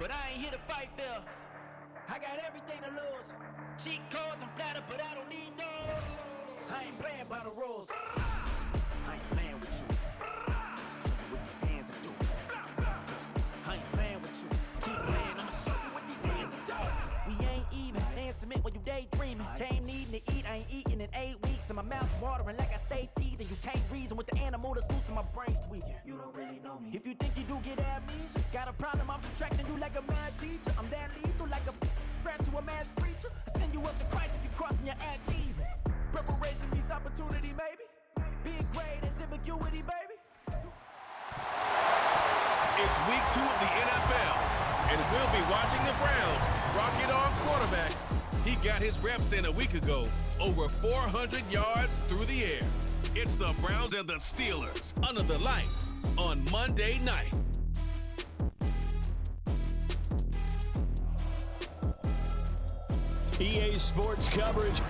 but I ain't here to fight fair. I got everything to lose. Cheat codes and flatter, but I don't need those. I ain't playing by the rules. I ain't playing with you. Show you what these hands are doing. I ain't playing with you. Keep playing, I'ma show you what these hands are doing. We ain't even. They ain't submit when you daydreaming. Came needing to eat, I ain't eating in 8 weeks. And my mouth's watering like I stay teething. You can't reason with the animal that's loose and my brain's tweaking. You don't really know me. If you think you do get amnesia, got a problem, I'm subtracting you like a mad teacher. I'm that lethal like a threat to a mass preacher. I send you up to Christ if you crossing your act even. Preparation means opportunity, maybe. Big grade is ambiguity, baby. It's week 2 of the NFL, and we'll be watching the Browns rock it off quarterback. He got his reps in a week ago, over 400 yards through the air. It's the Browns and the Steelers under the lights on Monday night. EA Sports coverage.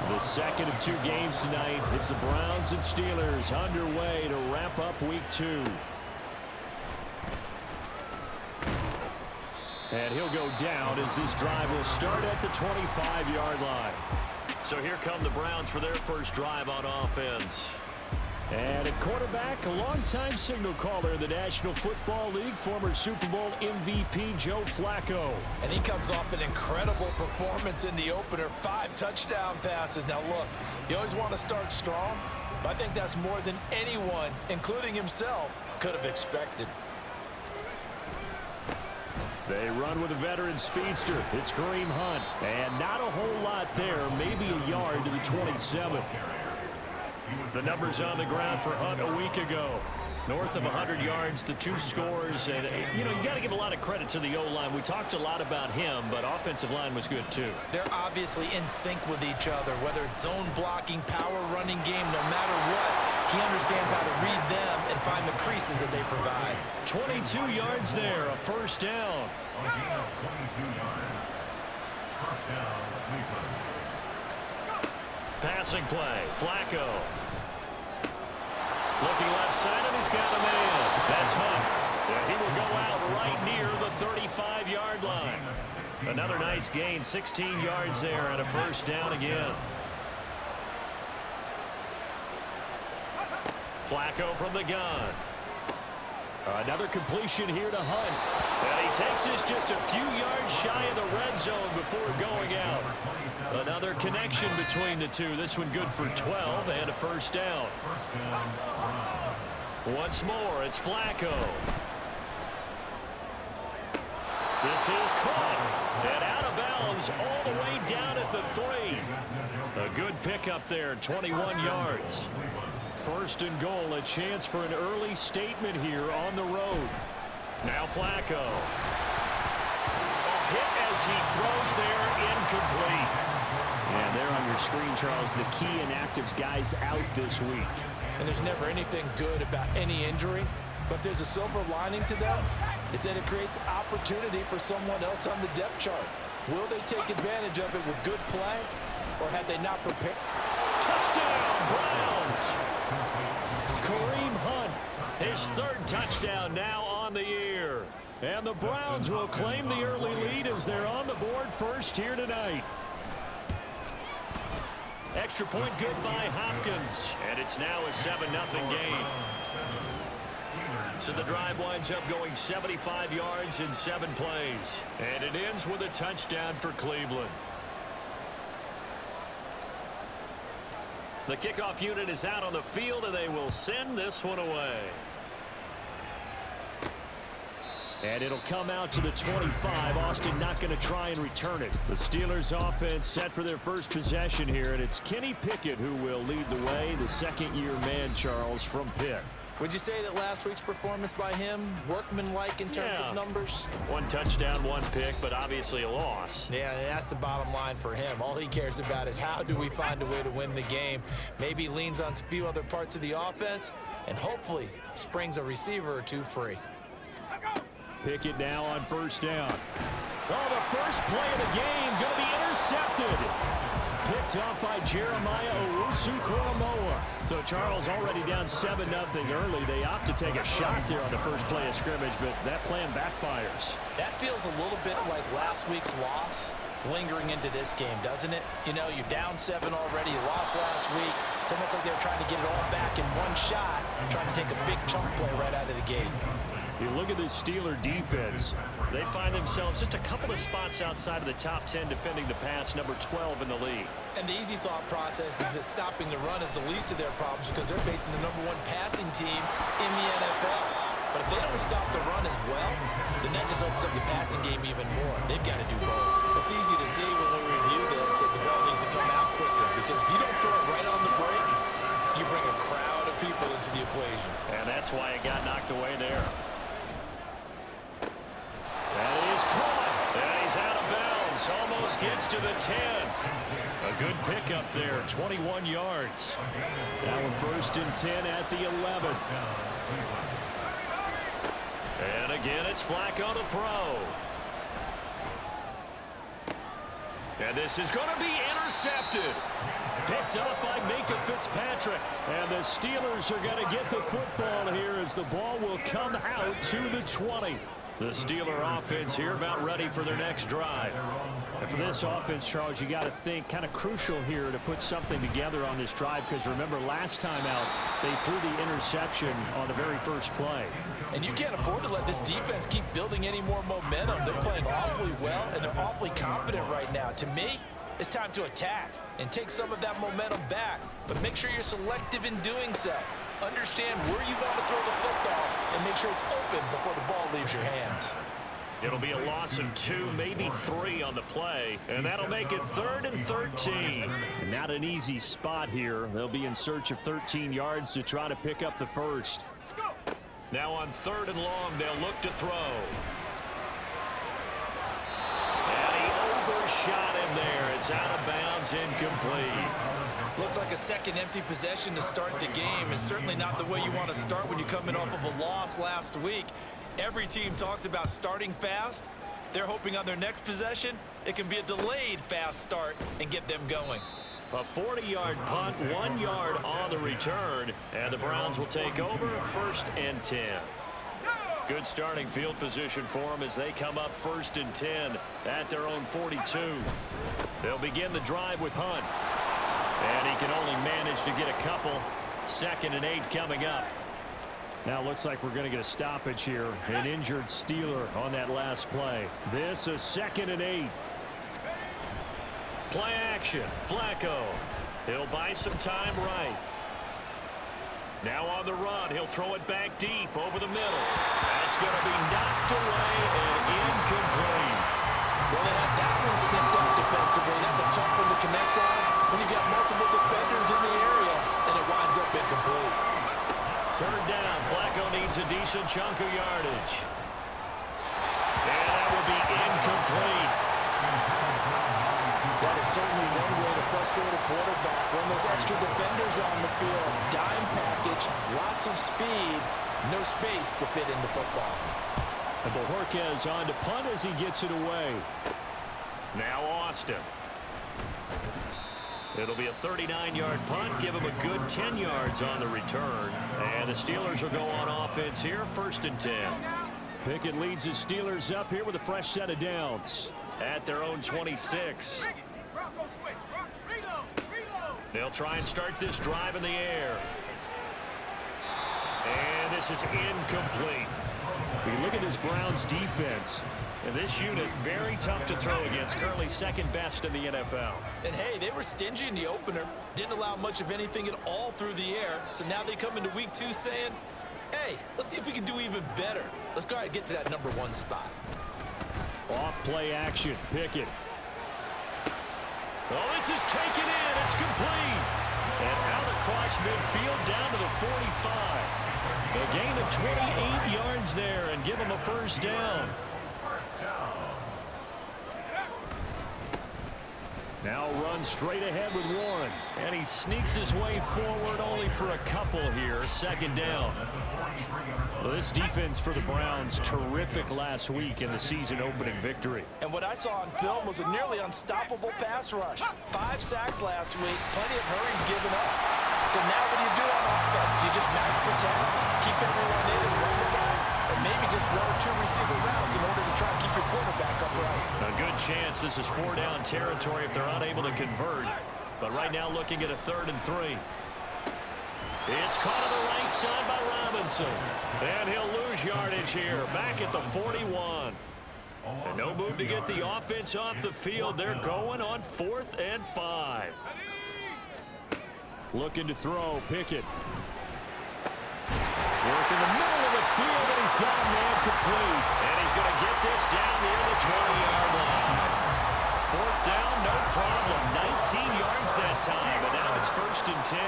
The second of 2 games tonight. It's the Browns and Steelers underway to wrap up week 2. And he'll go down as this drive will start at the 25-yard line. So here come the Browns for their first drive on offense. And at quarterback, a longtime signal caller in the National Football League, former Super Bowl MVP Joe Flacco. And he comes off an incredible performance in the opener, 5 touchdown passes. Now look, you always want to start strong, but I think that's more than anyone, including himself, could have expected. They run with a veteran speedster. It's Kareem Hunt. And not a whole lot there, maybe a yard to the 27. The numbers on the ground for Hunt a week ago. North of 100 yards, the 2 scores. And, you got to give a lot of credit to the O-line. We talked a lot about him, but offensive line was good too. They're obviously in sync with each other, whether it's zone blocking, power running game, no matter what. He understands how to read them and find the creases that they provide. 22 yards there, a first down. Passing play, Flacco. Looking left side, and he's got a man. That's Hunt. Yeah, he will go out right near the 35-yard line. Another nice gain, 16 yards there, and a first down again. Flacco from the gun. Another completion here to Hunt. And he takes this just a few yards shy of the red zone before going out. Another connection between the two. This one good for 12 and a first down. Once more, it's Flacco. This is caught. And out of bounds all the way down at the 3. A good pickup there, 21 yards. First and goal, a chance for an early statement here on the road. Now Flacco. A hit as he throws there, incomplete. And there on your screen, Charles, the key inactives guys out this week. And there's never anything good about any injury, but there's a silver lining to that. Is that it creates opportunity for someone else on the depth chart. Will they take advantage of it with good play, or had they not prepared? Touchdown, Browns! Kareem Hunt, his 3rd touchdown now on the year. And the Browns will claim the early lead as they're on the board first here tonight. Extra point good by Hopkins. And it's now a 7-0 game. So the drive winds up going 75 yards in 7 plays. And it ends with a touchdown for Cleveland. The kickoff unit is out on the field, and they will send this one away. And it'll come out to the 25. Austin not going to try and return it. The Steelers offense set for their first possession here, and it's Kenny Pickett who will lead the way, the second-year man, Charles, from Pitt. Would you say that last week's performance by him, workmanlike in terms of numbers? 1 touchdown, 1 pick, but obviously a loss. Yeah, that's the bottom line for him. All he cares about is how do we find a way to win the game. Maybe leans on a few other parts of the offense, and hopefully springs a receiver or 2 free. Pickett now on first down. Oh, the first play of the game going to be intercepted. Picked picked off by Jeremiah Owusu-Koramoah. So Charles already down 7-0 early. They opt to take a shot there on the first play of scrimmage, but that plan backfires. That feels a little bit like last week's loss lingering into this game, doesn't it? You know, you're down 7 already. You lost last week. It's almost like they're trying to get it all back in one shot, trying to take a big chunk play right out of the gate. You look at the Steeler defense. They find themselves just a couple of spots outside of the top 10 defending the pass, number 12 in the league. And the easy thought process is that stopping the run is the least of their problems because they're facing the #1 passing team in the NFL. But if they don't stop the run as well, then that just opens up the passing game even more. They've got to do both. It's easy to see when we review this that the ball needs to come out quicker because if you don't throw it right on the break, you bring a crowd of people into the equation. And that's why it got knocked away there. That is caught. And he's out of bounds. Almost gets to the 10. A good pickup there, 21 yards. Now we're 1st and 10 at the 11. And again, it's Flacco to throw. And this is going to be intercepted. Picked up by Minkah Fitzpatrick. And the Steelers are going to get the football here as the ball will come out to the 20. The Steeler offense here about ready for their next drive. And for this offense, Charles, you got to think kind of crucial here to put something together on this drive because remember last time out they threw the interception on the very first play. And you can't afford to let this defense keep building any more momentum. They're playing awfully well and they're awfully confident right now. To me, it's time to attack and take some of that momentum back, but make sure you're selective in doing so. Understand where you want to throw the football and make sure it's open before the ball leaves your hands. It'll be a loss of 2, maybe 3 on the play, and that'll make it 3rd and 13. Not an easy spot here. They'll be in search of 13 yards to try to pick up the first. Now on 3rd and long, they'll look to throw. And he overshot him there. It's out of bounds, incomplete. Looks like a second empty possession to start the game, and certainly not the way you want to start when you come in off of a loss last week. Every team talks about starting fast. They're hoping on their next possession, it can be a delayed fast start and get them going. A 40-yard punt, 1 yard on the return, and the Browns will take over 1st and 10. Good starting field position for them as they come up 1st and 10 at their own 42. They'll begin the drive with Hunt. And he can only manage to get a couple. 2nd and 8 coming up. Now it looks like we're going to get a stoppage here. An injured Steeler on that last play. This is 2nd and 8. Play action. Flacco. He'll buy some time right. Now on the run. He'll throw it back deep over the middle. That's going to be knocked away and incomplete. Well, they had that one snipped out defensively. That's a tough one to connect on when you got multiple defenders in the area, and it winds up incomplete. 3rd down. Flacco needs a decent chunk of yardage. And that will be incomplete. That is certainly one way to frustrate a quarterback. When those extra defenders on the field, dime package, lots of speed, no space to fit in the football. And Bojorquez on to punt as he gets it away. Now Austin. It'll be a 39-yard punt. Give him a good 10 yards on the return. And the Steelers will go on offense here, 1st and 10. Pickett leads the Steelers up here with a fresh set of downs at their own 26. They'll try and start this drive in the air. And this is incomplete. We look at this Browns defense. And this unit, very tough to throw against, currently 2nd best in the NFL. And hey, they were stingy in the opener, didn't allow much of anything at all through the air. So now they come into week 2 saying, hey, let's see if we can do even better. Let's go ahead and get to that #1 spot. Off play action, Pickett. Oh, this is taken in. It's complete. And out across midfield down to the 45. A gain of 28 yards there and give them a 1st down. Now runs straight ahead with Warren. And he sneaks his way forward only for a couple here. Second down. Well, this defense for the Browns, terrific last week in the season-opening victory. And what I saw on film was a nearly unstoppable pass rush. 5 sacks last week, plenty of hurries given up. So now what do you do on offense? You just match protect, keep everyone in and run the ball, or maybe just 1 or 2 receiver routes in order to try and keep your quarterback upright. A good chance this is 4-down territory if they're unable to convert. But right now looking at a 3rd and 3. It's caught on the right side by Robinson. And he'll lose yardage here, back at the 41. And no move to get the offense off the field. They're going on 4th and 5. Looking to throw, Pickett. Work in the middle of the field, and he's got a man complete. And he's going to get this down near the 20-yard line. 4th down, no problem. 19 yards that time, and now it's 1st and 10.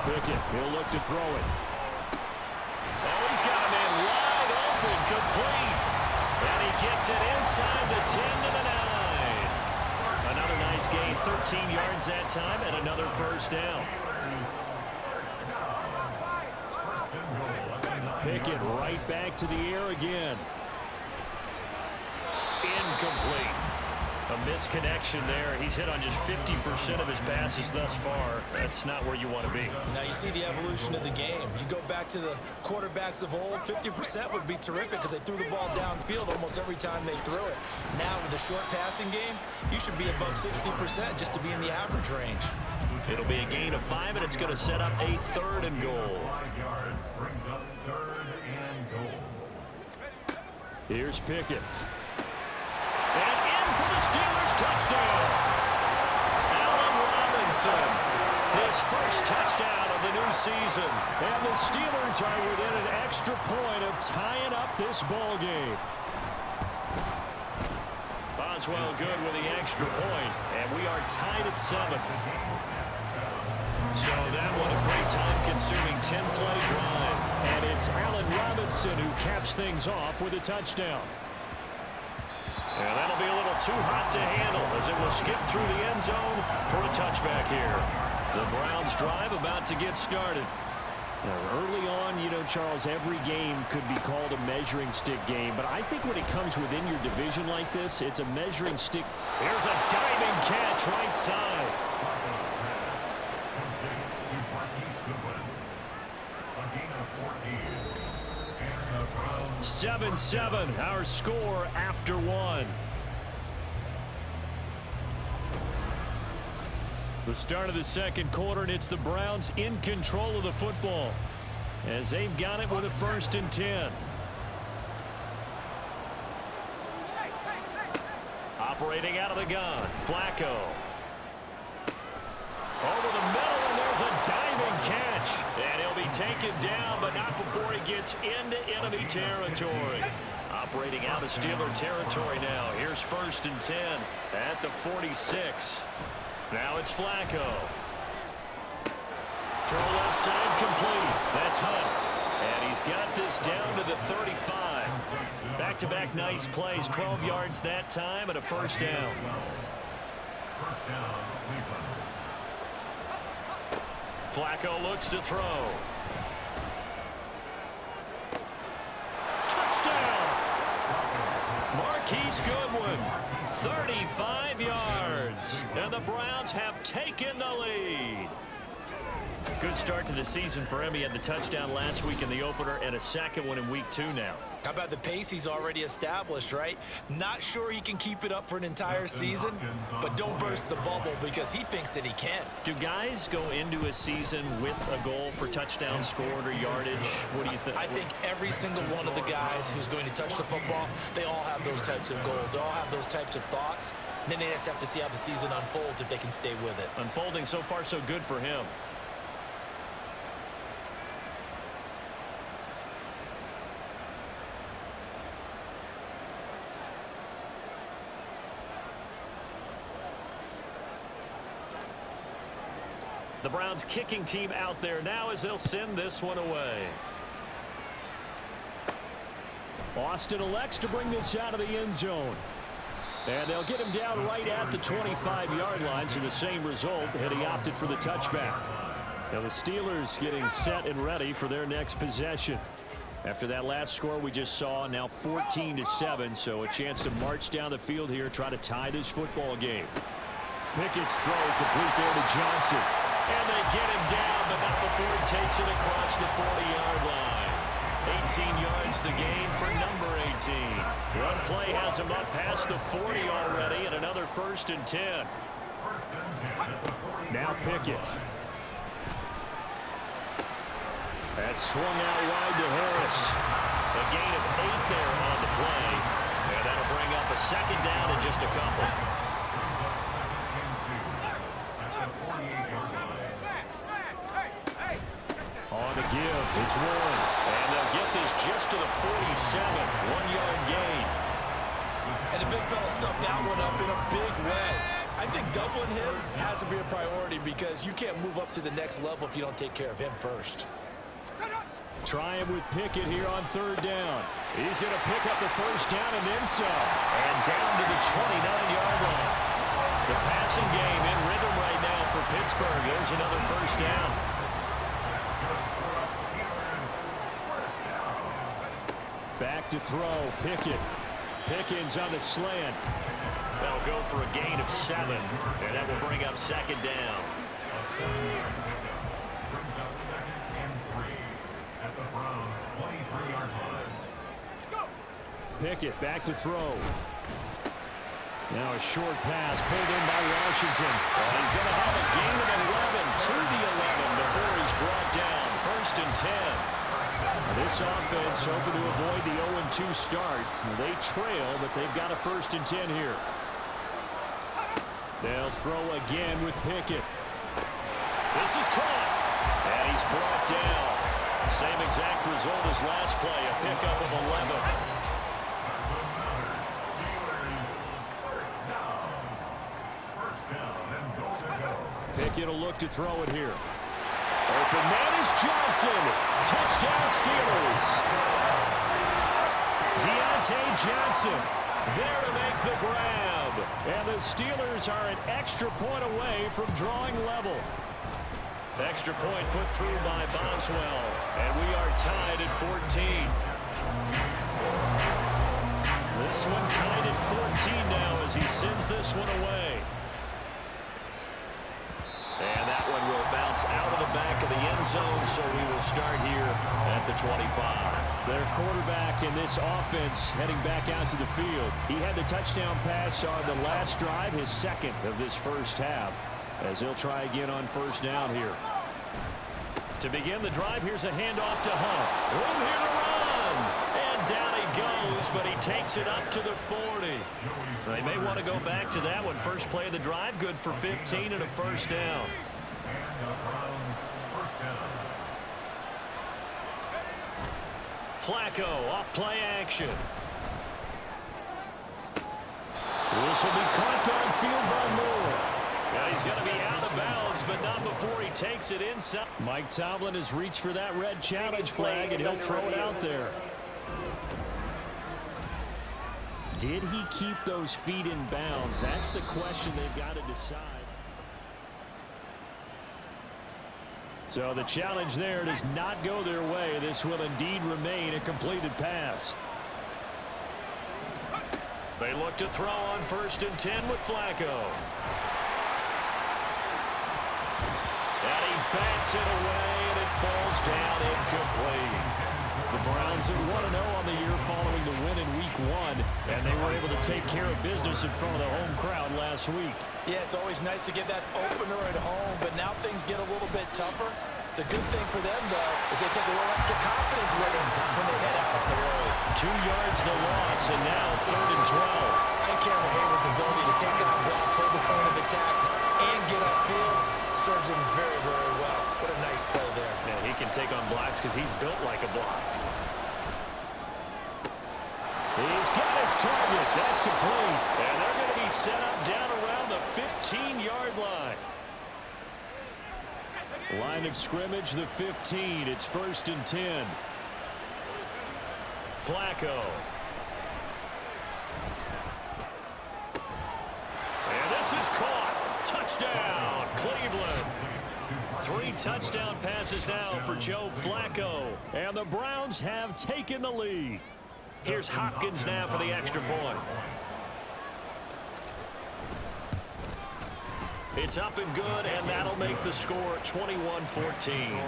Pickett, he'll look to throw it. Oh, he's got a man wide open, complete. And he gets it inside the 10 to the 9. Another nice gain, 13 yards that time, and another 1st down. Pickett right back to the air again. Incomplete. A misconnection there. He's hit on just 50% of his passes thus far. That's not where you want to be. Now you see the evolution of the game. You go back to the quarterbacks of old, 50% would be terrific because they threw the ball downfield almost every time they threw it. Now with the short passing game, you should be above 60% just to be in the average range. It'll be a gain of 5, and it's going to set up a 3rd and goal. Here's Pickett. And in for the Steelers touchdown. Allen Robinson, his first touchdown of the new season. And the Steelers are within an extra point of tying up this ball game. Boswell good with the extra point, and we are tied at 7. So that one a pretty time-consuming 10-play drive. And it's Allen Robinson who caps things off with a touchdown. And that'll be a little too hot to handle as it will skip through the end zone for a touchback here. The Browns drive about to get started. Now, early on, you know, Charles, every game could be called a measuring stick game. But I think when it comes within your division like this, it's a measuring stick. There's a diving catch right side. 7-7, our score after 1. The start of the second quarter, and it's the Browns in control of the football as they've got it with a 1st and 10. Operating out of the gun, Flacco. Over the middle, and there's a diving catch. And he'll be taken down, but not before he gets into enemy territory. Operating out of Steeler territory now. Here's 1st and 10 at the 46. Now it's Flacco. Throw left side complete. That's Hunt. And he's got this down to the 35. Back-to-back nice plays. 12 yards that time and a 1st down. Flacco looks to throw. Touchdown! Marquise Goodwin, 35 yards. And the Browns have taken the lead. Good start to the season for him. He had the touchdown last week in the opener and a second one in week 2 now. How about the pace he's already established, right? Not sure he can keep it up for an entire season, but don't burst the bubble because he thinks that he can. Do guys go into a season with a goal for touchdowns scored or yardage? What do you think? I think every single one of the guys who's going to touch the football, they all have those types of goals. They all have those types of thoughts. And then they just have to see how the season unfolds if they can stay with it. Unfolding so far so good for him. The Browns kicking team out there now as they'll send this one away. Austin elects to bring this out of the end zone. And they'll get him down right at the 25-yard line, so the same result had he opted for the touchback. Now the Steelers getting set and ready for their next possession. After that last score we just saw, now 14-7, so a chance to march down the field here, try to tie this football game. Pickett's throw complete there to Johnson. And they get him down, but not before he takes it across the 40-yard line. 18 yards the gain for number 18. One play has him up past the 40 already, and another 1st and 10. Now Pickett. That's swung out wide to Harris. A gain of 8 there on the play. And that'll bring up a 2nd down in just a couple. On the give, it's Warren. And they'll get this just to the 47. 1-yard gain. And the big fella stuffed that one up in a big way. I think doubling him has to be a priority because you can't move up to the next level if you don't take care of him first. Try him with Pickett here on 3rd down. He's going to pick up the 1st down and then some. And down to the 29-yard line. The passing game in rhythm right now for Pittsburgh. There's another 1st down. Back to throw, Pickett. Pickens on the slant. That'll go for a gain of 7. And that will bring up 2nd down. Pickett back to throw. Now a short pass pulled in by Washington. And he's going to have a gain of 11 to the 11 before he's brought down. 1st and 10. This offense hoping to avoid the 0-2 start. They trail, but they've got a 1st and 10 here. They'll throw again with Pickett. This is caught. And he's brought down. Same exact result as last play, a pickup of 11. Pickett will look to throw it here. Open man is Johnson. Touchdown Steelers. Deontay Johnson there to make the grab. And the Steelers are an extra point away from drawing level. Extra point put through by Boswell. And we are tied at 14. This one tied at 14 now as he sends this one away. And that one will bounce out of the back of the end zone, so we will start here at the 25. Their quarterback in this offense heading back out to the field. He had the touchdown pass on the last drive, his 2nd of this 1st half, as he'll try again on 1st down here. To begin the drive, here's a handoff to Hunt. Room here to run. And down he goes, but he takes it up to the 40. They may want to go back to that one. First play of the drive, good for 15 and a 1st down. Flacco off play action. This will be caught downfield by Moore. Now he's going to be out of bounds, but not before he takes it inside. Mike Tomlin has reached for that red challenge flag, and he'll throw it out there. Did he keep those feet in bounds? That's the question they've got to decide. So the challenge there does not go their way. This will indeed remain a completed pass. They look to throw on 1st and 10 with Flacco. And he bats it away, and it falls down incomplete. The Browns are 1-0 on the year following the win in Week 1, and they were able to take care of business in front of the home crowd last week. Yeah, it's always nice to get that opener at home, but now things get a little bit tougher. The good thing for them, though, is they take a little extra confidence with them when they head out on the road. 2 yards the loss, and now 3rd and 12. I think Cameron Hayward's ability to take on blocks, hold the point of attack, and get upfield serves him very, very well. What a nice play there. Yeah, he can take on blocks because he's built like a block. He's got his target. That's complete. And they're going to be set up down around the 15-yard line. Line of scrimmage, the 15. It's 1st and 10. Flacco. This is caught. Touchdown, Cleveland. 3 touchdown passes now for Joe Flacco. And the Browns have taken the lead. Here's Hopkins now for the extra point. It's up and good, and that'll make the score 21-14.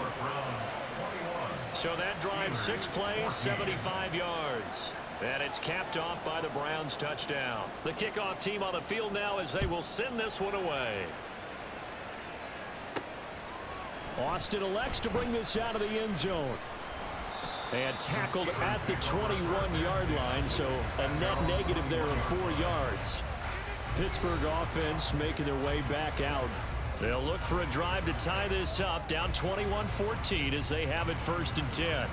So that drives 6 plays, 75 yards. And it's capped off by the Browns touchdown. The kickoff team on the field now as they will send this one away. Austin elects to bring this out of the end zone. And tackled at the 21-yard line, so a net negative there of 4 yards. Pittsburgh offense making their way back out. They'll look for a drive to tie this up, down 21-14 as they have it 1st and 10.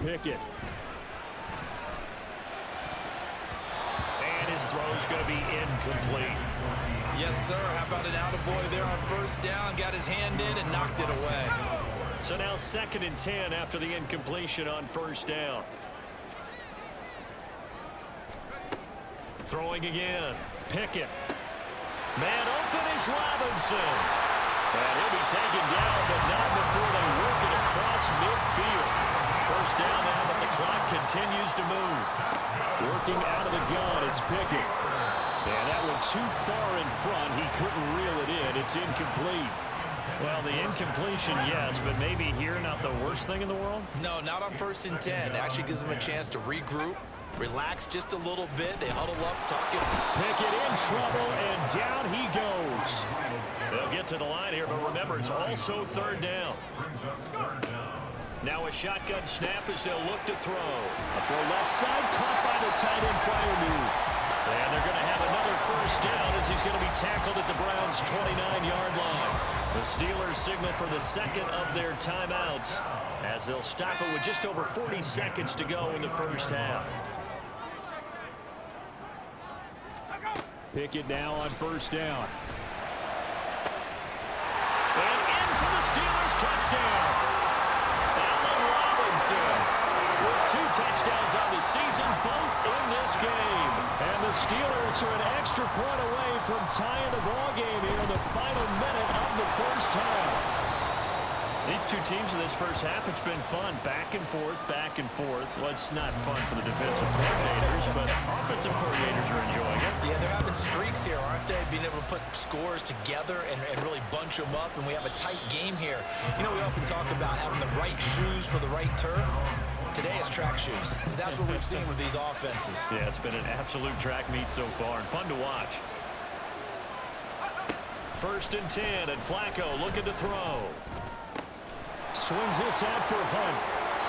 Pickett. And his throw's going to be incomplete. Yes, sir. How about an attaboy there on 1st down? Got his hand in and knocked it away. So now 2nd and 10 after the incompletion on 1st down. Throwing again. Pickett. Man open is Robinson. And he'll be taken down, but not before they work it across midfield. 1st down now, but the clock continues to move. Working out of the gun, it's Pickett. And that one too far in front. He couldn't reel it in. It's incomplete. Well, the incompletion, yes, but maybe here not the worst thing in the world? No, not on 1st and 10. It actually gives them a chance to regroup, relax just a little bit. They huddle up, talking. Pickett in trouble, and down he goes. They'll get to the line here, but remember, it's also 3rd down. Now a shotgun snap as they'll look to throw. For left side, caught by the tight end Freiermuth. And they're going to have another 1st down as he's going to be tackled at the Browns' 29-yard line. The Steelers signal for the 2nd of their timeouts as they'll stop it with just over 40 seconds to go in the 1st half. Pickett now on 1st down. And in for the Steelers touchdown. With 2 touchdowns on the season, both in this game. And the Steelers are an extra point away from tying the ball game here in the final minute of the 1st half. These 2 teams in this 1st half, it's been fun. Back and forth, back and forth. Well, it's not fun for the defensive coordinators, but offensive coordinators are enjoying it. Yeah, they're having streaks here, aren't they? Being able to put scores together and really bunch them up, and we have a tight game here. You know, we often talk about having the right shoes for the right turf. Today it's track shoes. That's what we've seen with these offenses. Yeah, it's been an absolute track meet so far, and fun to watch. 1st and 10, and Flacco looking to throw. Swings this out for Hunt.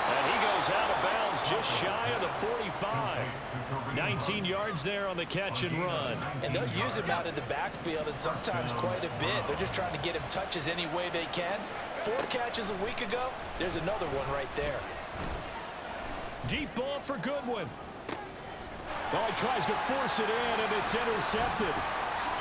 And he goes out of bounds just shy of the 45. 19 yards there on the catch and run. And they'll use him out in the backfield, and sometimes quite a bit. They're just trying to get him touches any way they can. 4 catches a week ago. There's another one right there. Deep ball for Goodwin. Well, he tries to force it in, and it's intercepted.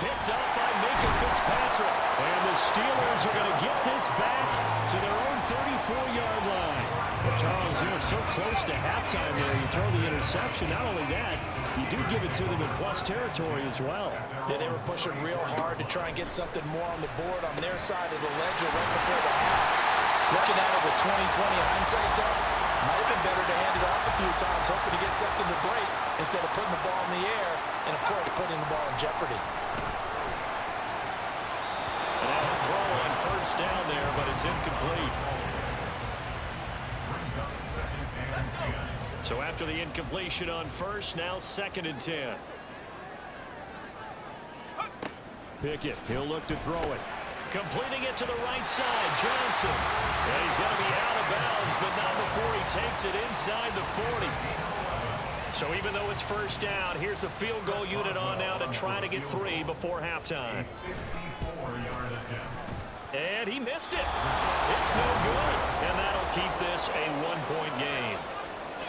Picked up by Minka Fitzpatrick. And the Steelers are going to get this back to their own 34-yard line. Well, Charles, you're so close to halftime there. You throw the interception. Not only that, you do give it to them in plus territory as well. Yeah, they were pushing real hard to try and get something more on the board on their side of the ledger right before the half. Looking at it with 20/20 hindsight, though, might have been better to hand it off a few times, hoping to get something to break instead of putting the ball in the air and, of course, putting the ball in jeopardy. And now a throw on 1st down there, but it's incomplete. So after the incompletion on 1st, now 2nd and 10. Pickett, he'll look to throw it. Completing it to the right side, Johnson. And he's going to be out of bounds, but not before he takes it inside the 40. So even though it's 1st down, here's the field goal unit on now to try to get 3 before halftime. And he missed it. It's no good. And that'll keep this a 1-point game.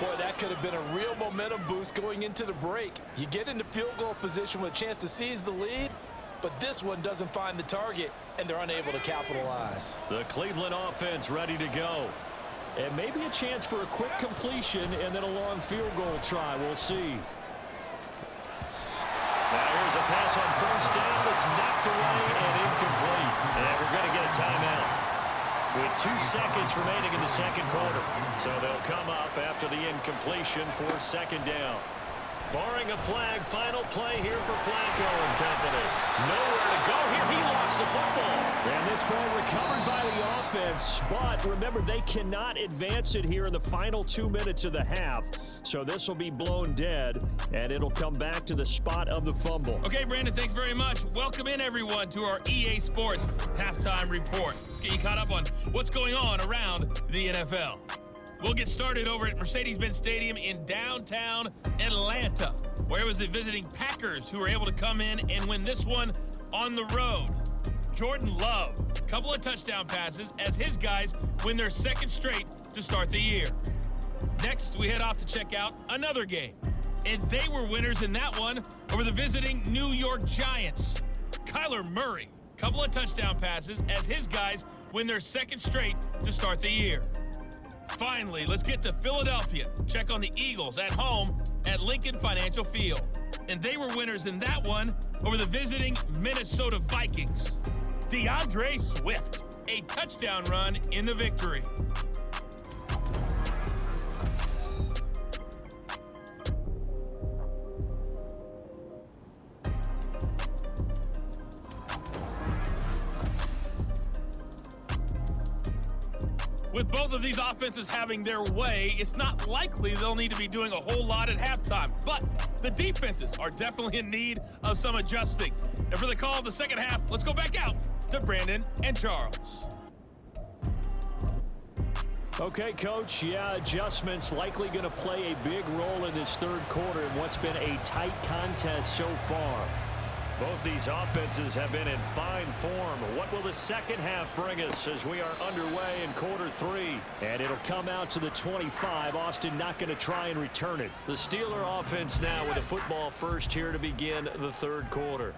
Boy, that could have been a real momentum boost going into the break. You get into field goal position with a chance to seize the lead, but this one doesn't find the target, and they're unable to capitalize. The Cleveland offense ready to go. And maybe a chance for a quick completion and then a long field goal try. We'll see. Now here's a pass on first down that's knocked away and incomplete. And we're going to get a timeout with 2 seconds remaining in the second quarter. So they'll come up after the incompletion for second down. Barring a flag, final play here for Flacco and company. Nowhere to go here. He lost the football. And this ball recovered by the offense. But remember, they cannot advance it here in the final 2 minutes of the half. So this will be blown dead, and it'll come back to the spot of the fumble. Okay, Brandon, thanks very much. Welcome in, everyone, to our EA Sports Halftime Report. Let's get you caught up on what's going on around the NFL. We'll get started over at Mercedes-Benz Stadium in downtown Atlanta, where it was the visiting Packers who were able to come in and win this one on the road. Jordan Love, couple of touchdown passes as his guys win their second straight to start the year. Next, we head off to check out another game, and they were winners in that one over the visiting New York Giants. Kyler Murray, couple of touchdown passes as his guys win their second straight to start the year. Finally, let's get to Philadelphia. Check on the Eagles at home at Lincoln Financial Field. And they were winners in that one over the visiting Minnesota Vikings. DeAndre Swift, a touchdown run in the victory. With both of these offenses having their way, it's not likely they'll need to be doing a whole lot at halftime. But the defenses are definitely in need of some adjusting. And for the call of the second half, let's go back out to Brandon and Charles. Okay, Coach. Yeah, adjustments likely going to play a big role in this third quarter in what's been a tight contest so far. Both these offenses have been in fine form. What will the second half bring us as we are underway in quarter three? And it'll come out to the 25. Austin not going to try and return it. The Steeler offense now with the football first here to begin the third quarter.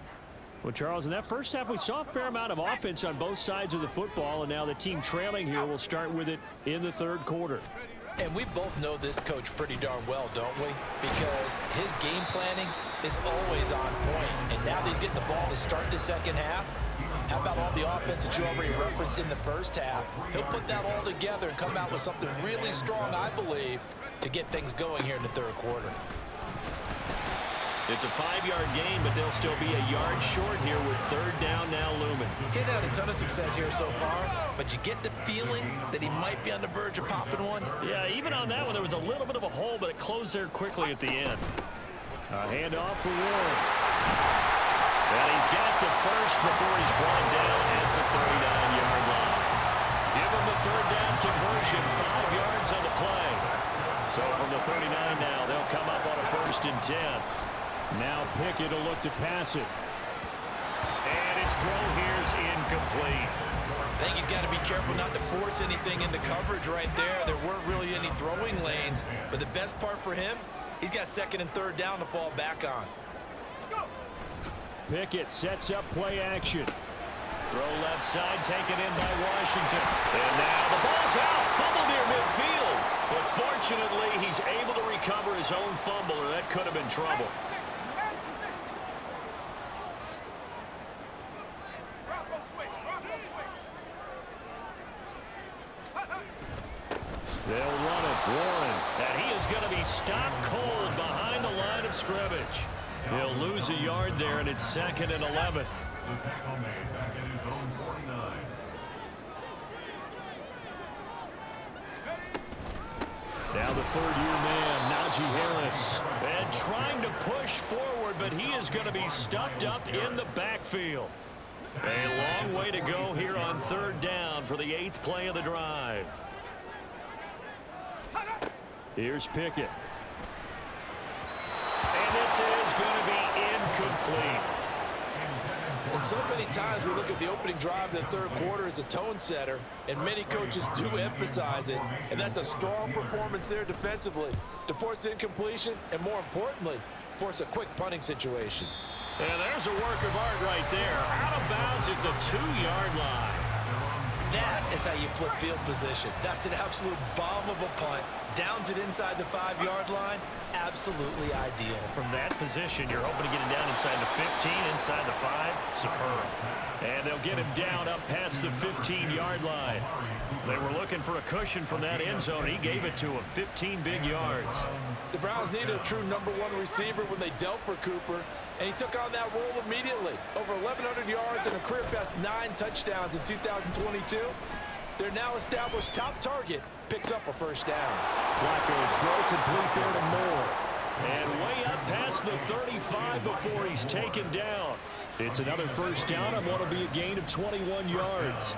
Well, Charles, in that first half, we saw a fair amount of offense on both sides of the football, and now the team trailing here will start with it in the third quarter. And we both know this coach pretty darn well, don't we? Because his game planning is always on point. And now that he's getting the ball to start the second half, how about all the offense that you already referenced in the first half? He'll put that all together and come out with something really strong, I believe, to get things going here in the third quarter. It's a 5-yard gain, but they'll still be a yard short here with third down now looming. He's had a ton of success here so far, but you get the feeling that he might be on the verge of popping one. Yeah, even on that one, there was a little bit of a hole, but it closed there quickly at the end. A handoff for Warren. And he's got the first before he's brought down at the 39-yard line. Give him the third down conversion, 5 yards on the play. So from the 39 now, they'll come up on a 1st and 10. Now Pickett will look to pass it. And his throw here's incomplete. I think he's got to be careful not to force anything into coverage right there. There weren't really any throwing lanes. But the best part for him, he's got second and third down to fall back on. Pickett sets up play action. Throw left side taken in by Washington. And now the ball's out. Fumble near midfield. But fortunately, he's able to recover his own fumble, or that could have been trouble. They'll run it. Warren. And he is going to be stopped cold behind the line of scrimmage. He'll lose a yard there, and it's 2nd and 11. Now the third-year man, Najee Harris. And trying to push forward, but he is going to be stuffed up in the backfield. A long way to go here on third down for the 8th play of the drive. Here's Pickett. And this is going to be incomplete. And so many times we look at the opening drive of the third quarter as a tone setter, and many coaches do emphasize it, and that's a strong performance there defensively to force incompletion and, more importantly, force a quick punting situation. And there's a work of art right there. Out of bounds at the 2-yard line. That is how you flip field position. That's an absolute bomb of a punt. Downs it inside the 5-yard line. Absolutely ideal. From that position, you're hoping to get him down inside the 15, inside the 5. Superb. And they'll get him down up past the 15-yard line. They were looking for a cushion from that end zone. He gave it to him. 15 big yards. The Browns needed a true #1 receiver when they dealt for Cooper, and he took on that role immediately. Over 1,100 yards and a career-best 9 touchdowns in 2022. Their now established top target picks up a first down. Flacco's throw complete there to Moore. And way up past the 35 before he's taken down. It's another first down and what'll be a gain of 21 yards.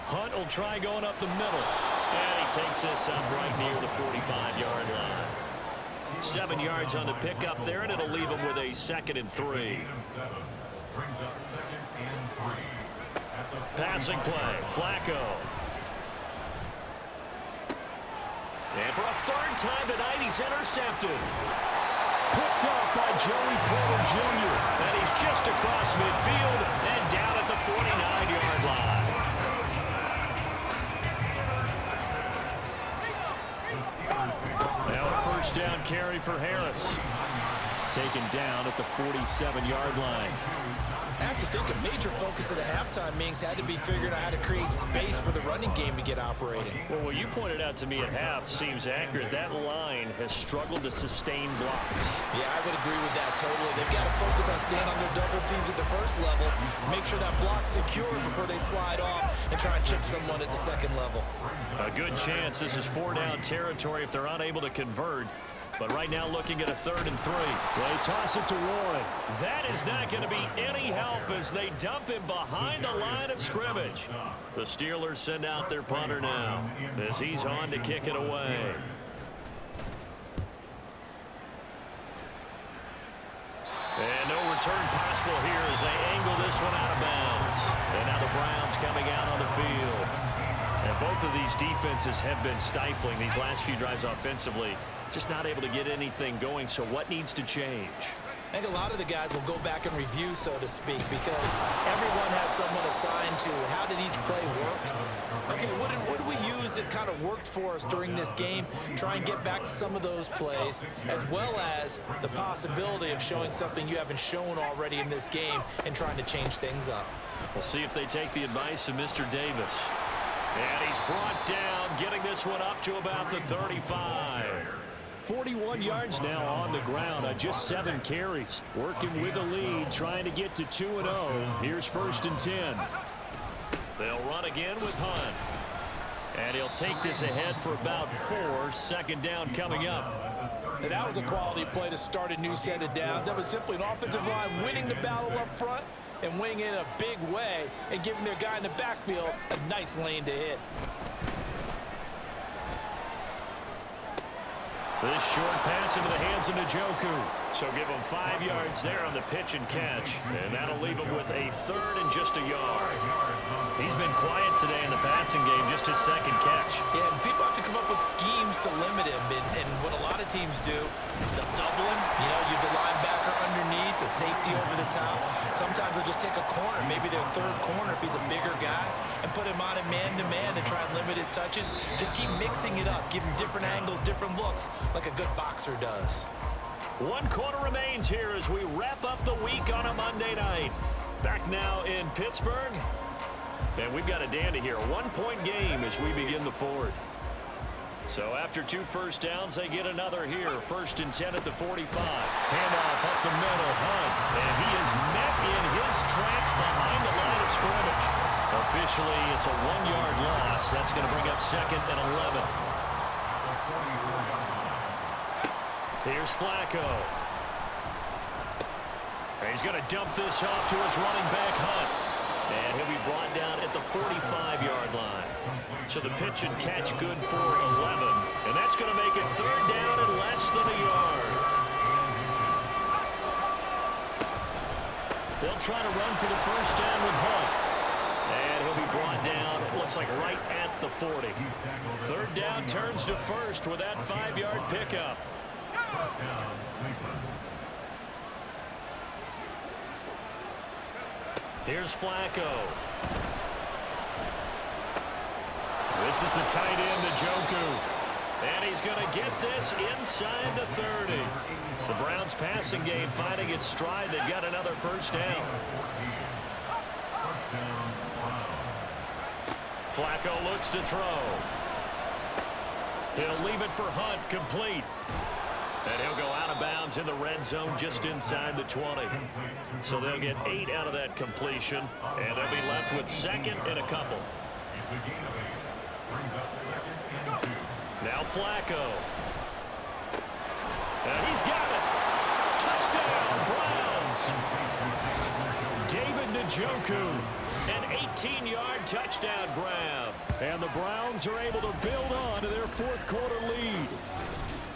Hunt will try going up the middle. And he takes this up right near the 45-yard line. 7 yards on the pickup there, and it'll leave him with a 2nd and 3. Passing play, Flacco. And for a 3rd time tonight, he's intercepted. Picked up by Joey Porter Jr. And he's just across midfield and down at the 49-yard line. Now a first down carry for Harris. Taken down at the 47-yard line. I have to think a major focus of the halftime meetings had to be figuring out how to create space for the running game to get operating. Well, what you pointed out to me at half seems accurate. That line has struggled to sustain blocks. Yeah, I would agree with that totally. They've got to focus on staying on their double teams at the first level, make sure that block's secure before they slide off and try and chip someone at the 2nd level. A good chance this is 4-down territory if they're unable to convert. But right now looking at a 3rd and 3. They toss it to Warren. That is not going to be any help as they dump him behind the line of scrimmage. The Steelers send out their punter now as he's on to kick it away. And no return possible here as they angle this one out of bounds. And now the Browns coming out on the field. And both of these defenses have been stifling these last few drives offensively. Just not able to get anything going, so what needs to change? I think a lot of the guys will go back and review, so to speak, because everyone has someone assigned to how did each play work. Okay, what did we use that kind of worked for us during this game? Try and get back to some of those plays, as well as the possibility of showing something you haven't shown already in this game and trying to change things up. We'll see if they take the advice of Mr. Davis. And he's brought down, getting this one up to about the 35. 41 yards now on the ground on just 7 carries. Working with the lead, trying to get to 2-0. Here's 1st and 10. They'll run again with Hunt. And he'll take this ahead for about 4. 2nd down coming up. And that was a quality play to start a new set of downs. That was simply an offensive line winning the battle up front and winning in a big way and giving their guy in the backfield a nice lane to hit. This short pass into the hands of Njoku. So give him 5 yards there on the pitch and catch. And that'll leave him with a 3rd and just a yard. He's been quiet today in the passing game, just his 2nd catch. Yeah, and people have to come up with schemes to limit him. And what a lot of teams do, they'll double him, use a linebacker underneath, a safety over the top. Sometimes they'll just take a corner, maybe their 3rd corner if he's a bigger guy, and put him on a man-to-man to try and limit his touches. Just keep mixing it up, give him different angles, different looks, like a good boxer does. 1 quarter remains here as we wrap up the week on a Monday night. Back now in Pittsburgh. And we've got a dandy here. 1-point game as we begin the 4th. So after 2 first downs, they get another here. 1st and 10 at the 45. Handoff up the middle. Hunt. And he is met in his tracks behind the line of scrimmage. Officially, it's a 1-yard loss. That's going to bring up 2nd and 11. Here's Flacco. And he's going to dump this off to his running back, Hunt. And he'll be brought down at the 45-yard line. So the pitch and catch good for 11. And that's going to make it 3rd down and less than a yard. They'll try to run for the first down with Hunt. And he'll be brought down, it looks like right at the 40. 3rd down turns to 1st with that 5-yard pickup. Here's Flacco. This is the tight end, Njoku. And he's going to get this inside the 30. The Browns passing game finding its stride. They've got another first down. Flacco looks to throw. He'll leave it for Hunt, complete. And he'll go out of bounds in the red zone just inside the 20. So they'll get 8 out of that completion, and they'll be left with second and a couple. Now Flacco. And he's got it. Touchdown, Browns. David Njoku, an 18-yard touchdown grab. And the Browns are able to build on to their fourth quarter lead.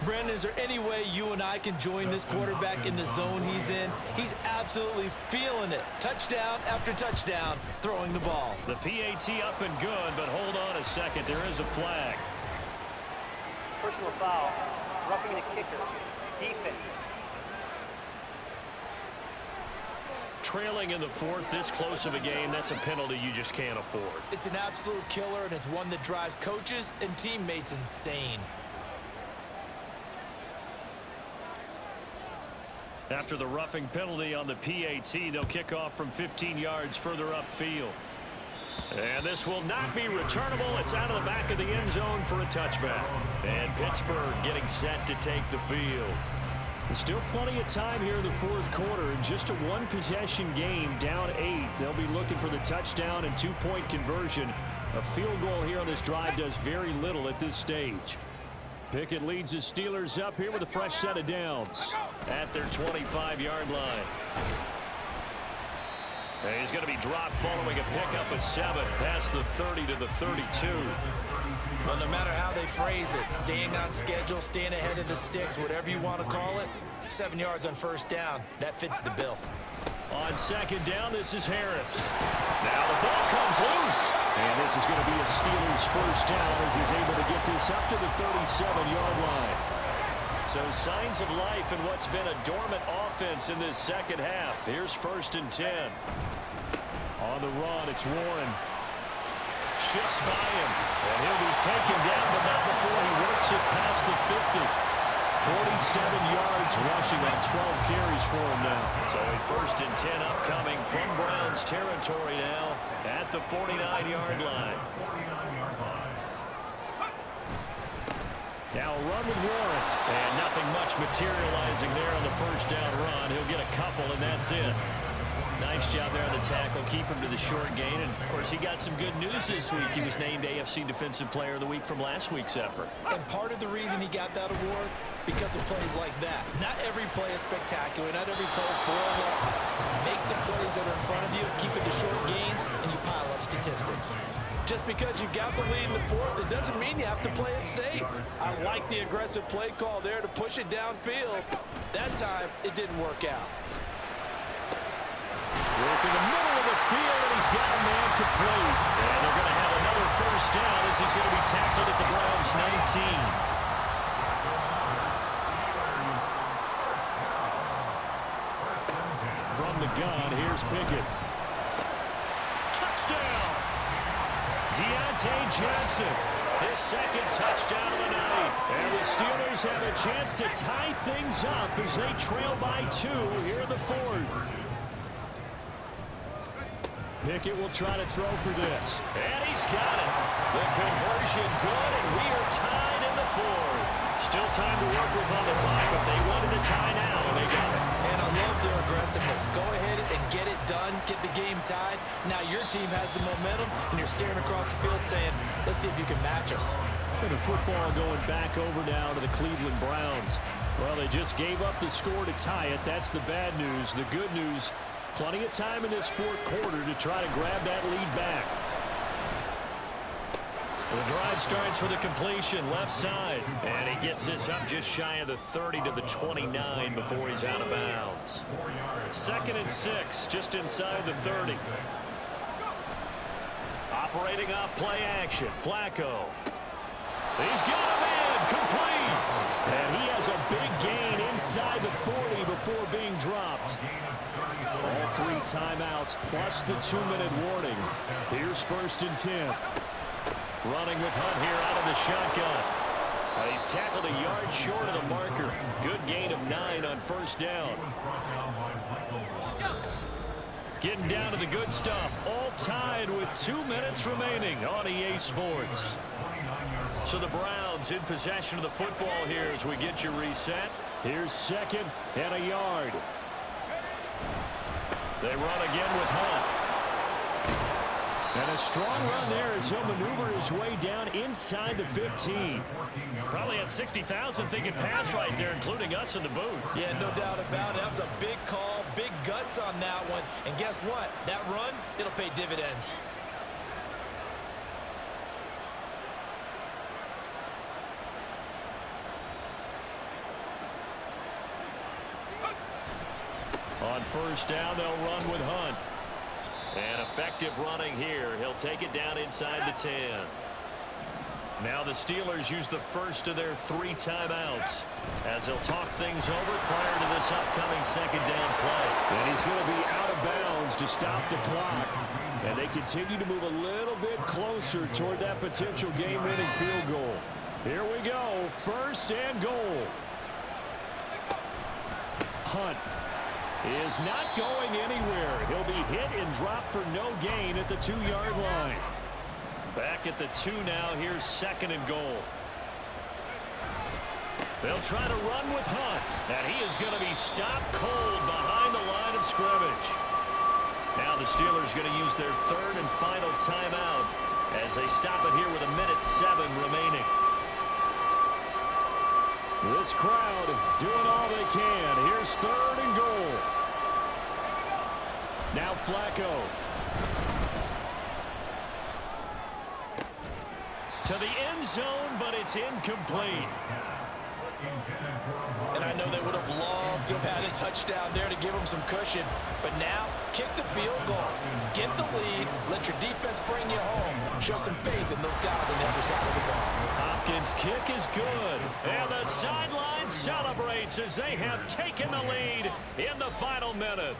Brandon, is there any way you and I can join this quarterback in the zone he's in? He's absolutely feeling it. Touchdown after touchdown, throwing the ball. The PAT up and good, but hold on a second. There is a flag. Personal foul, roughing the kicker, defense. Trailing in the fourth, this close of a game, that's a penalty you just can't afford. It's an absolute killer, and it's one that drives coaches and teammates insane. After the roughing penalty on the PAT, they'll kick off from 15 yards further upfield. And this will not be returnable. It's out of the back of the end zone for a touchback. And Pittsburgh getting set to take the field. There's still plenty of time here in the fourth quarter. In just a one-possession game, down 8. They'll be looking for the touchdown and two-point conversion. A field goal here on this drive does very little at this stage. Pickett leads his Steelers up here with a fresh set of downs at their 25-yard line. And he's going to be dropped following a pickup of 7 past the 30 to the 32. Well, no matter how they phrase it, staying on schedule, staying ahead of the sticks, whatever you want to call it, 7 yards on first down, that fits the bill. On second down, this is Harris. Now the ball comes loose. And this is going to be a Steelers first down as he's able to get this up to the 37-yard line. So signs of life in what's been a dormant offense in this second half. Here's 1st and 10. On the run, it's Warren. Shifts by him. And he'll be taken down, but not before he works it past the 50. 47 yards rushing on 12 carries for him now. So a 1st and 10 upcoming from Browns territory now at the 49-yard line. Now a run with Warren. And nothing much materializing there on the first down run. He'll get a couple, and that's it. Nice job there on the tackle. Keep him to the short gain. And, of course, he got some good news this week. He was named AFC Defensive Player of the Week from last week's effort. And part of the reason he got that award, because of plays like that. Not every play is spectacular. Not every play is for a loss. Make the plays that are in front of you, keep it to short gains, and you pile up statistics. Just because you got the lead in the fourth, it doesn't mean you have to play it safe. I like the aggressive play call there to push it downfield. That time, it didn't work out. Work in the middle of the field, and he's got a man complete. And they're going to have another first down as he's going to be tackled at the Browns' 19. From the gun, here's Pickett. Touchdown! Deontay Johnson, his second touchdown of the night. And the Steelers have a chance to tie things up as they trail by 2 here in the fourth. Pickett will try to throw for this. And he's got it. The conversion good, and we are tied in the fourth. Still time to work with on the clock, but they wanted to tie now, and they got it. And I love their aggressiveness. Go ahead and get it done, get the game tied. Now your team has the momentum, and you're staring across the field saying, let's see if you can match us. And a football going back over now to the Cleveland Browns. Well, they just gave up the score to tie it. That's the bad news. The good news, plenty of time in this fourth quarter to try to grab that lead back. The drive starts with a completion left side. And he gets this up just shy of the 30 to the 29 before he's out of bounds. 2nd and 6, just inside the 30. Operating off play action, Flacco. He's got a man complete. And he has a big gain inside the 40 before being dropped. All 3 timeouts plus the 2-minute warning. Here's 1st and 10. Running with Hunt here out of the shotgun. He's tackled a yard short of the marker. Good gain of 9 on 1st down. Getting down to the good stuff. All tied with 2 minutes remaining on EA Sports. So the Browns in possession of the football here as we get you reset. Here's 2nd and a yard. They run again with Hunt. And a strong run there as he'll maneuver his way down inside the 15. Probably had 60,000 thinking pass right there, including us in the booth. Yeah, no doubt about it. That was a big call, big guts on that one. And guess what? That run, it'll pay dividends. On 1st down, they'll run with Hunt. And effective running here. He'll take it down inside the 10. Now the Steelers use the first of their 3 timeouts as they'll talk things over prior to this upcoming 2nd down play. And he's going to be out of bounds to stop the clock. And they continue to move a little bit closer toward that potential game-winning field goal. Here we go. 1st and goal. Hunt is not going anywhere. He'll be hit and dropped for no gain at the 2-yard line. Back at the 2 now. Here's 2nd and goal. They'll try to run with Hunt. And he is going to be stopped cold behind the line of scrimmage. Now the Steelers going to use their 3rd and final timeout as they stop it here with 1:07 remaining. This crowd doing all they can. Here's 3rd and goal. Now Flacco. To the end zone, but it's incomplete. And I know they would have loved to have had a touchdown there to give them some cushion. But now, kick the field goal. Get the lead. Let your defense bring you home. Show some faith in those guys on the other side of the ball. Hopkins' kick is good. And the sideline celebrates as they have taken the lead in the final minute.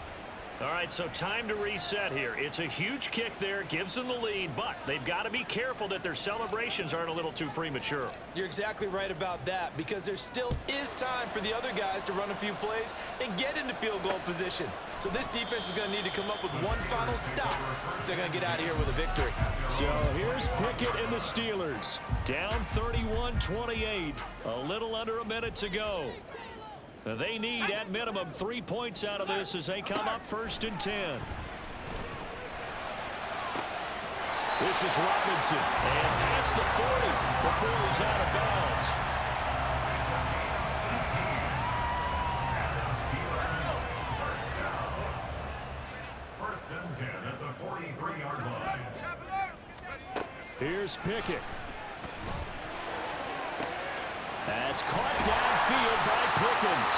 All right, so time to reset here. It's a huge kick there, gives them the lead, but they've got to be careful that their celebrations aren't a little too premature. You're exactly right about that, because there still is time for the other guys to run a few plays and get into field goal position. So this defense is going to need to come up with one final stop if they're going to get out of here with a victory. So here's Pickett and the Steelers. Down 31-28, a little under a minute to go. They need, at minimum, 3 points out of this as they come up 1st and 10. This is Robinson. And past the 40 before he's out of bounds. First and 10 at the 43-yard line. Here's Pickett. That's caught downfield by Pickens.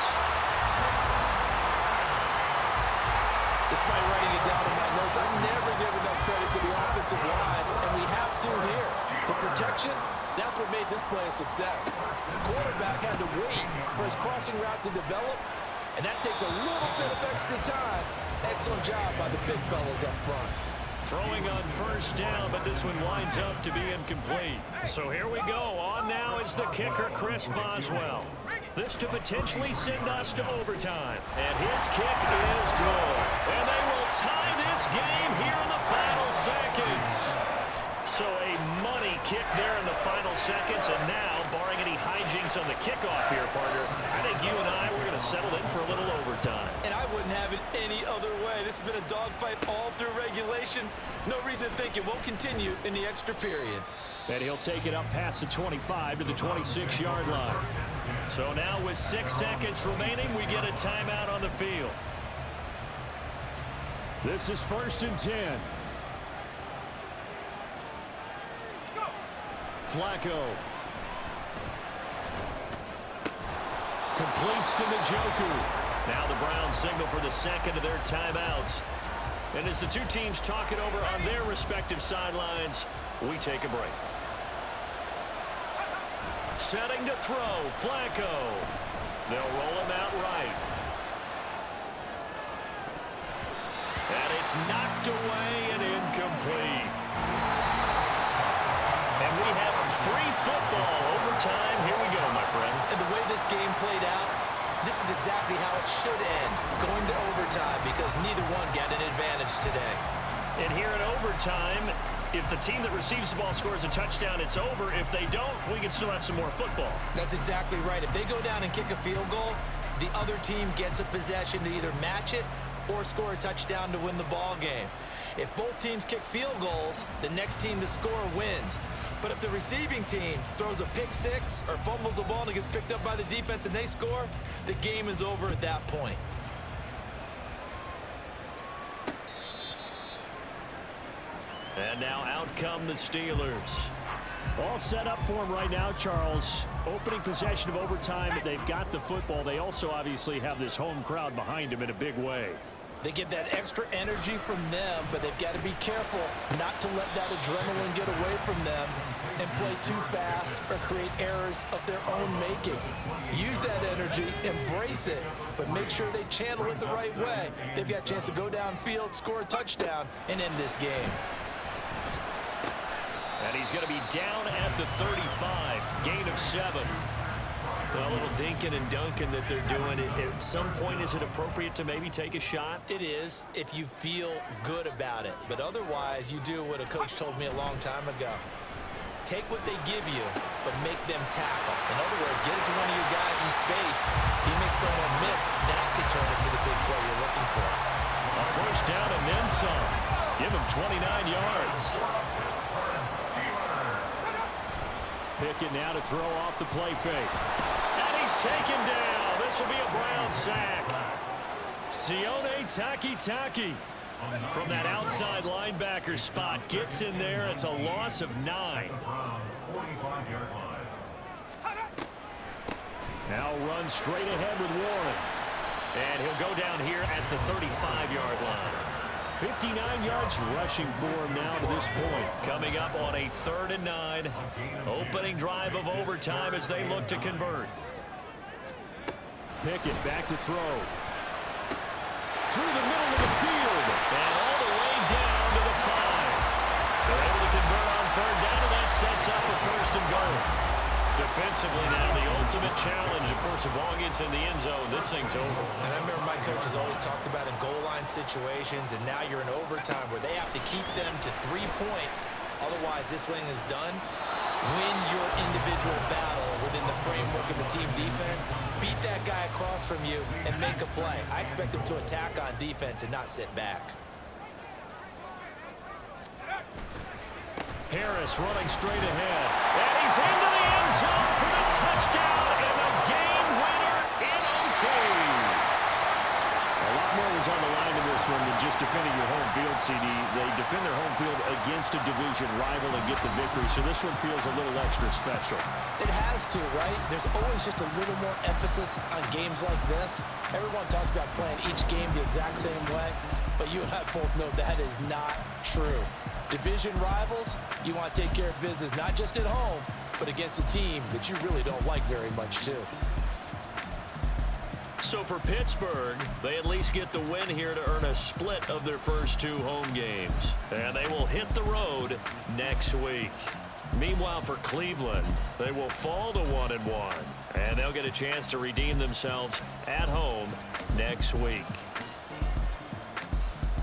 Despite writing it down in my notes, I never give enough credit to the offensive line, and we have to here. For protection, that's what made this play a success. The quarterback had to wait for his crossing route to develop, and that takes a little bit of extra time. Excellent job by the big fellas up front. Throwing on 1st down, but this one winds up to be incomplete. So here we go. On now is the kicker, Chris Boswell. This to potentially send us to overtime. And his kick is good. And they will tie this game here in the final seconds. So a money kick there in the final seconds. And now, barring any hijinks on the kickoff here, partner, I think you and I, we're going to settle in for a little overtime. And I wouldn't have it any other way. This has been a dogfight all through regulation. No reason to think it won't continue in the extra period. And he'll take it up past the 25 to the 26-yard line. So now with 6 seconds remaining, we get a timeout on the field. This is 1st and 10. Flacco. Completes to Njoku. Now the Browns signal for the 2nd of their timeouts. And as the two teams talk it over on their respective sidelines, we take a break. Setting to throw, Flacco. They'll roll him out right. And it's knocked away and incomplete. And we have free football overtime. Here we go, my friend. And the way this game played out, this is exactly how it should end, going to overtime, because neither one got an advantage today. And here in overtime, if the team that receives the ball scores a touchdown, it's over. If they don't, we can still have some more football. That's exactly right. If they go down and kick a field goal, the other team gets a possession to either match it or score a touchdown to win the ball game. If both teams kick field goals, the next team to score wins. But if the receiving team throws a pick six or fumbles the ball and it gets picked up by the defense and they score, the game is over at that point. And now out come the Steelers. All set up for them right now, Charles. Opening possession of overtime. They've got the football. They also obviously have this home crowd behind them in a big way. They get that extra energy from them, but they've got to be careful not to let that adrenaline get away from them and play too fast or create errors of their own making. Use that energy, embrace it, but make sure they channel it the right way. They've got a chance to go downfield, score a touchdown, and end this game. And he's going to be down at the 35, gain of 7. A little dinking and dunking that they're doing. At some point, is it appropriate to maybe take a shot? It is, if you feel good about it. But otherwise, you do what a coach told me a long time ago. Take what they give you, but make them tackle. In other words, get it to one of your guys in space. If you make someone miss, that could turn into the big play you're looking for. A first down and then some. Give him 29 yards. Pickett now to throw off the play fake. And he's taken down. This will be a Brown sack. Sione Takitaki from that outside linebacker spot gets in there. It's a loss of 9. Now run straight ahead with Warren. And he'll go down here at the 35-yard line. 59 yards rushing for him now to this point. Coming up on a 3rd and 9. Opening drive of overtime as they look to convert. Pickett back to throw. Through the middle of the field. And all the way down to the 5. They're able to convert on 3rd down, and that sets up a 1st and goal. Defensively now, the ultimate challenge. Of course, the ball gets in the end zone. This thing's over. And I remember my coaches always talked about in goal line situations, and now you're in overtime where they have to keep them to 3 points. Otherwise, this thing is done. Win your individual battle within the framework of the team defense. Beat that guy across from you and make a play. I expect them to attack on defense and not sit back. Harris running straight ahead. And he's into the end zone for the touchdown and the game winner in OT. A lot more was on the line in this one than just defending your home field, CD. They defend their home field against a division rival and get the victory, so this one feels a little extra special. It has to, right? There's always just a little more emphasis on games like this. Everyone talks about playing each game the exact same way, but you and I both know that is not true. Division rivals, you want to take care of business not just at home, but against a team that you really don't like very much too. So for Pittsburgh, they at least get the win here to earn a split of their first 2 home games. And they will hit the road next week. Meanwhile, for Cleveland, they will fall to 1-1. And they'll get a chance to redeem themselves at home next week.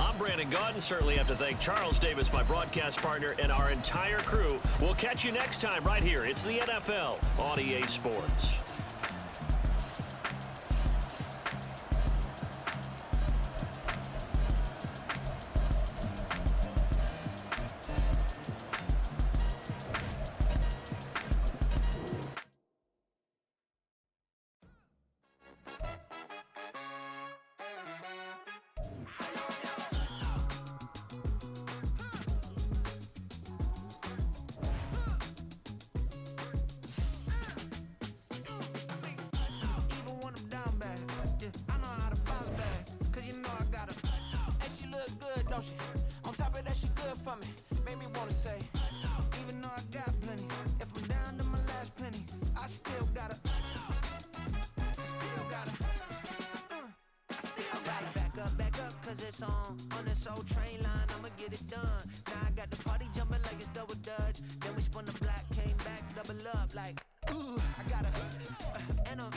I'm Brandon Gaudin. Certainly have to thank Charles Davis, my broadcast partner, and our entire crew. We'll catch you next time right here. It's the NFL on EA Sports. On top of that, she good for me. Made me wanna say, even though I got plenty, if I'm down to my last penny, I still gotta. song on this old train line, I'ma get it done. Now I got the party jumping like it's double dutch. Then we spun the block, came back, double up like, ooh, I got a, and a,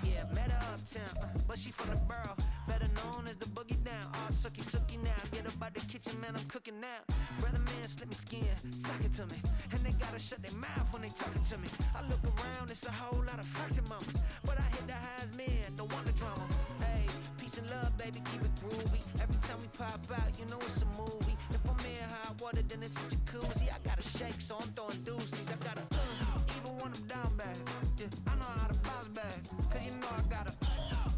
yeah, met her uptown, but she from the borough, better known as the boogie down. All sucky now, get up out the kitchen, man, I'm cooking now. Brother man, slip me skin, suck it to me, and they gotta shut their mouth when they talking to me. I look around, it's a whole lot of foxy mamas, but I hit the highs, man, don't want the drama. Hey, peace and love, baby, keep it groovy. Every time we pop out, you know it's a movie. If I'm in hot water, then it's a jacuzzi. I gotta shake, so I'm throwing deuces. I gotta, even when I'm down bad, yeah, I know how to bounce back, cause you know I gotta,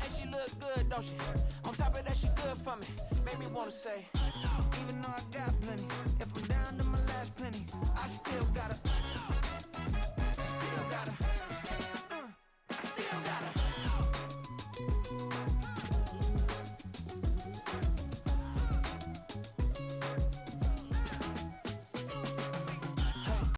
and she look good, don't she? On top of that, she good for me, made me wanna say, even though I got plenty, if I'm down to my last penny, I still gotta,